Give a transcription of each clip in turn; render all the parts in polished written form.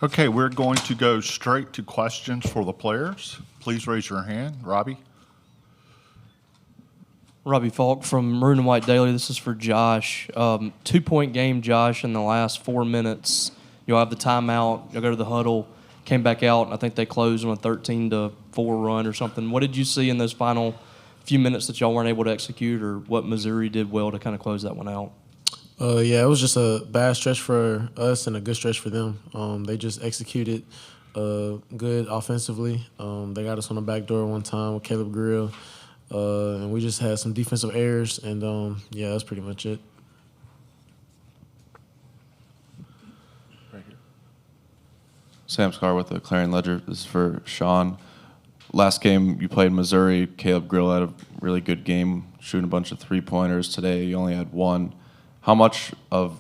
Okay, we're going to go straight to questions for the players. Please raise your hand. Robbie? Robbie Falk from Maroon and White Daily. This is for Josh. 2-point game, Josh, in the last 4 minutes. You'll have the timeout. You'll go to the huddle. Came back out, and I think they closed on a 13-4 run or something. What did you see in those final few minutes that y'all weren't able to execute, or what Missouri did well to kind of close that one out? Yeah, it was just a bad stretch for us and a good stretch for them. They just executed good offensively. They got us on the back door one time with Caleb Grill, and we just had some defensive errors, and yeah, that's pretty much it. Right here. Sam Scar with the Clarion Ledger. This is for Sean. Last game you played Missouri, Caleb Grill had a really good game, shooting a bunch of three-pointers. Today you only had one. How much of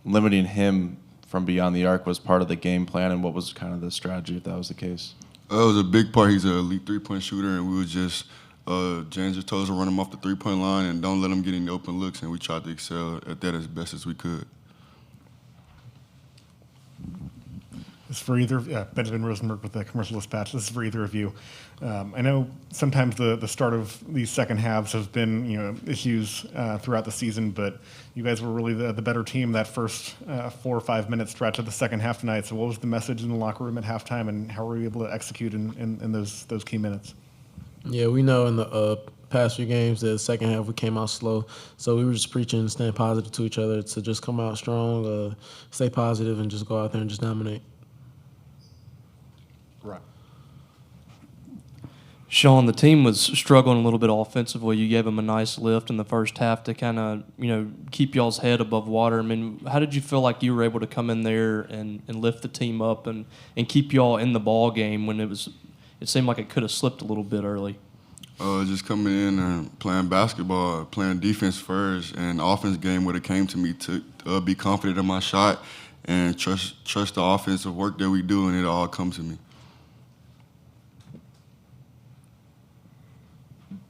limiting him from beyond the arc was part of the game plan, and what was kind of the strategy if that was the case? It was a big part. He's an elite three-point shooter, and we was just James just told us to run him off the three-point line and don't let him get any open looks, and we tried to excel at that as best as we could. This is for either Benjamin Rosenberg with the Commercial Dispatch. This is for either of you. I know sometimes the start of these second halves has been issues throughout the season, but you guys were really the better team that first 4 or 5 minute stretch of the second half tonight. So what was the message in the locker room at halftime, and how were you able to execute in those key minutes? Yeah, we know in the past few games that the second half we came out slow, so we were just preaching, staying positive to each other to just come out strong, stay positive, and just go out there and just dominate. Right. Sean, the team was struggling a little bit offensively. You gave them a nice lift in the first half to kind of, keep y'all's head above water. I mean, how did you feel like you were able to come in there and lift the team up and keep y'all in the ball game when it seemed like it could have slipped a little bit early? Just coming in and playing basketball, playing defense first, and the offense game when it came to me to be confident in my shot and trust the offensive work that we do, and it all comes to me.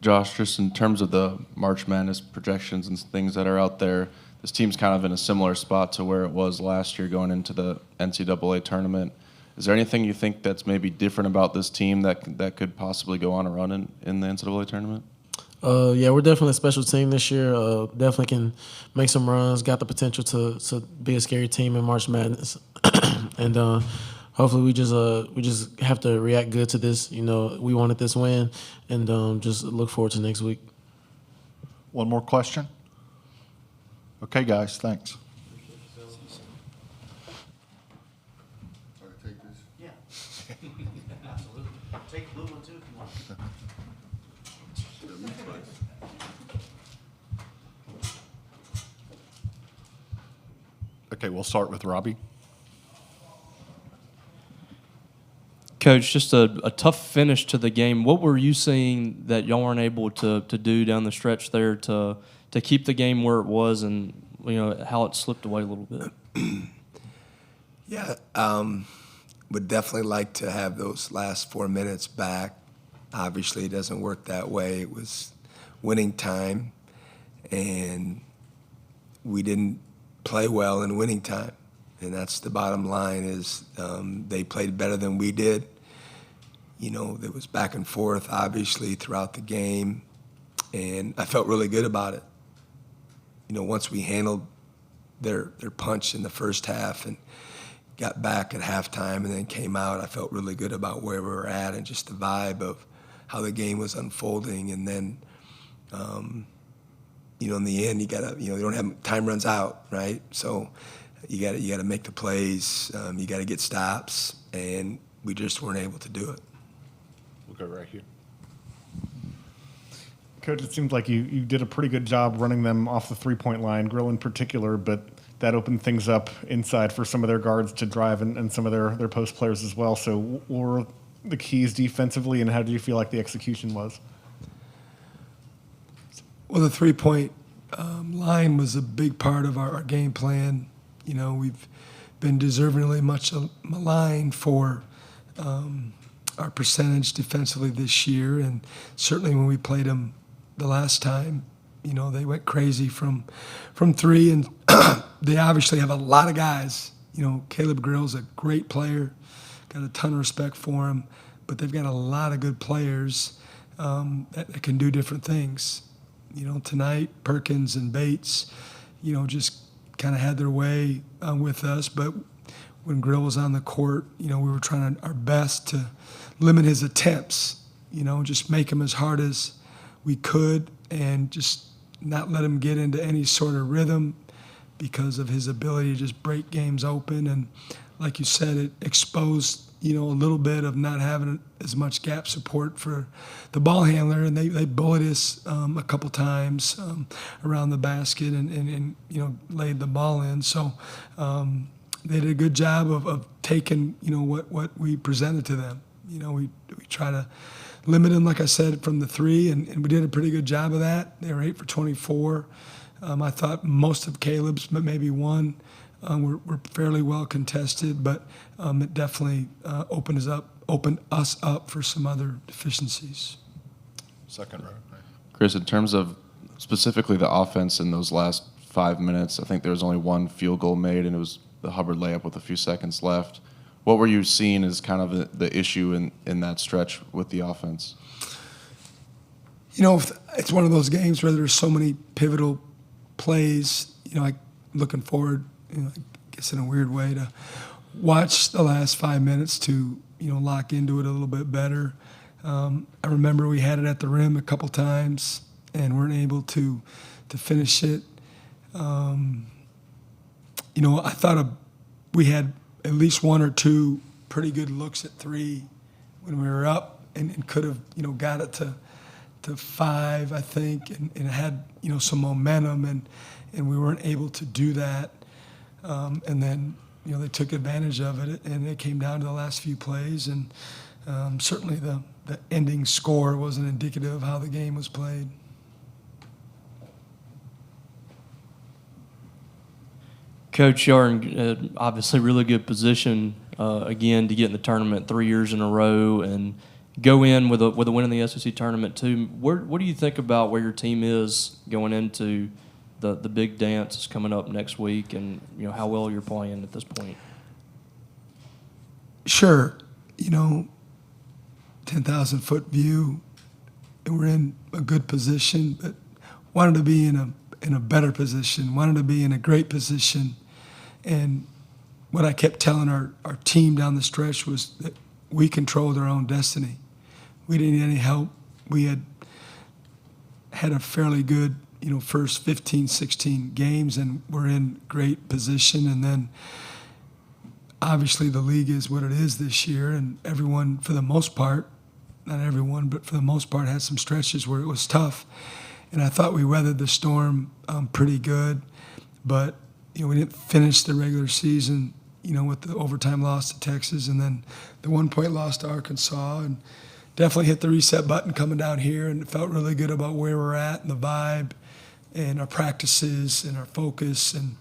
Josh, just in terms of the March Madness projections and things that are out there, this team's kind of in a similar spot to where it was last year going into the NCAA tournament. Is there anything you think that's maybe different about this team that could possibly go on a run in the NCAA tournament? Yeah, we're definitely a special team this year. Definitely can make some runs. Got the potential to be a scary team in March Madness, and hopefully we just have to react good to this. We wanted this win, and just look forward to next week. One more question? Okay, guys, thanks. Take this. Yeah. Absolutely. Take the blue one too if you want. Okay, we'll start with Robbie. Coach, just a tough finish to the game. What were you seeing that y'all weren't able to do down the stretch there to keep the game where it was, and how it slipped away a little bit? Yeah, would definitely like to have those last 4 minutes back. Obviously, it doesn't work that way. It was winning time, and we didn't play well in winning time. And that's the bottom line is they played better than we did. There was back and forth, obviously, throughout the game, and I felt really good about it. Once we handled their punch in the first half and got back at halftime and then came out, I felt really good about where we were at and just the vibe of how the game was unfolding. And then, in the end, you don't have time runs out, right? So you got to make the plays, you got to get stops, and we just weren't able to do it. We'll go right here. Coach, it seems like you did a pretty good job running them off the three-point line, Grill in particular, but that opened things up inside for some of their guards to drive and some of their post players as well. So what were the keys defensively, and how do you feel like the execution was? Well, the three-point line was a big part of our game plan. We've been deservingly much maligned for our percentage defensively this year, and certainly when we played them the last time, they went crazy from three, and they obviously have a lot of guys Caleb Grill's a great player, got a ton of respect for him, but they've got a lot of good players that can do different things. Tonight, Perkins and Bates, just kind of had their way with us, but when Grill was on the court, we were trying our best to limit his attempts, just make him as hard as we could and just not let him get into any sort of rhythm because of his ability to just break games open. And like you said, it exposed, a little bit of not having as much gap support for the ball handler. And they bullied us a couple times around the basket and laid the ball in. So they did a good job of taking, what we presented to them. We try to limit them, like I said, from the three, and we did a pretty good job of that. They were 8 for 24. I thought most of Caleb's, but maybe one, were fairly well contested, but it definitely opened us up for some other deficiencies. Second row. Chris, in terms of specifically the offense in those last 5 minutes, I think there was only one field goal made, and it was the Hubbard layup with a few seconds left. What were you seeing as kind of the issue in that stretch with the offense? It's one of those games where there's so many pivotal plays, like looking forward, I guess in a weird way, to watch the last 5 minutes to, lock into it a little bit better. I remember we had it at the rim a couple times and weren't able to finish it. I thought we had at least one or two pretty good looks at three when we were up and could have, got it to 5, I think, and had, some momentum, and we weren't able to do that. And then, they took advantage of it, and it came down to the last few plays, and certainly the ending score wasn't indicative of how the game was played. Coach, you're in obviously really good position again to get in the tournament 3 years in a row and go in with a win in the SEC tournament too. What do you think about where your team is going into the big dance is coming up next week, and how well you're playing at this point? Sure, 10,000-foot view, we're in a good position, but wanted to be in a better position, wanted to be in a great position. And what I kept telling our team down the stretch was that we controlled our own destiny. We didn't need any help. We had a fairly good, first 15, 16 games, and we're in great position. And then obviously the league is what it is this year, and everyone, for the most part, not everyone, but for the most part, had some stretches where it was tough. And I thought we weathered the storm pretty good, but we didn't finish the regular season, with the overtime loss to Texas and then the 1-point loss to Arkansas, and definitely hit the reset button coming down here, and it felt really good about where we're at and the vibe and our practices and our focus, and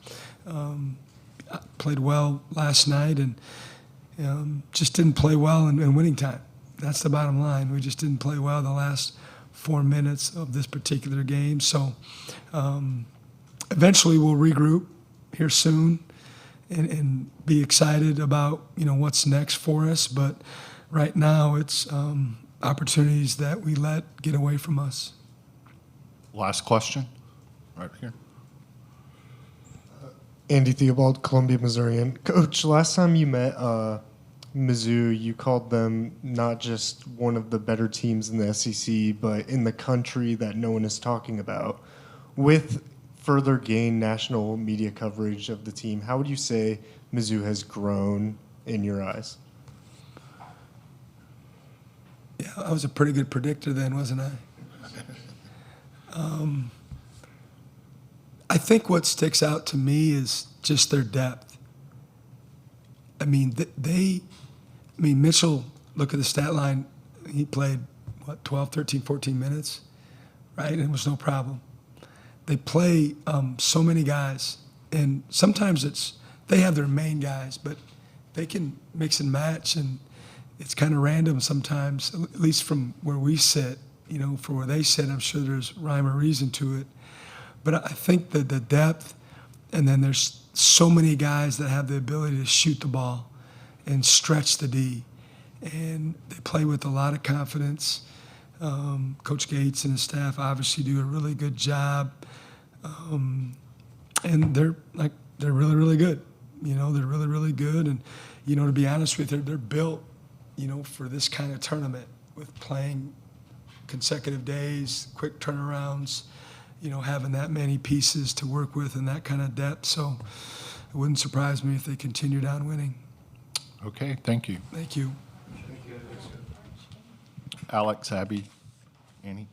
played well last night, and just didn't play well in winning time. That's the bottom line. We just didn't play well the last 4 minutes of this particular game. So eventually we'll regroup here soon and be excited about what's next for us. But right now it's opportunities that we let get away from us. Last question, right here. Andy Theobald, Columbia, Missourian. Coach, last time you met Mizzou, you called them not just one of the better teams in the SEC, but in the country that no one is talking about. With further gained national media coverage of the team, how would you say Mizzou has grown in your eyes? Yeah, I was a pretty good predictor then, wasn't I? I think what sticks out to me is just their depth. I mean, Mitchell, look at the stat line, he played, 12, 13, 14 minutes, right? And it was no problem. They play so many guys, and sometimes they have their main guys, but they can mix and match, and it's kind of random sometimes, at least from where we sit. For where they sit, I'm sure there's rhyme or reason to it. But I think that the depth And then there's so many guys that have the ability to shoot the ball and stretch the D. And they play with a lot of confidence. Coach Gates and his staff obviously do a really good job. And they're really, really good. You know, they're really, really good. And, you know, to be honest with you, they're built, you know, for this kind of tournament with playing consecutive days, quick turnarounds, you know, having that many pieces to work with and that kind of depth. So it wouldn't surprise me if they continued on winning. Okay, thank you. Thank you. Alex, Abby, Annie?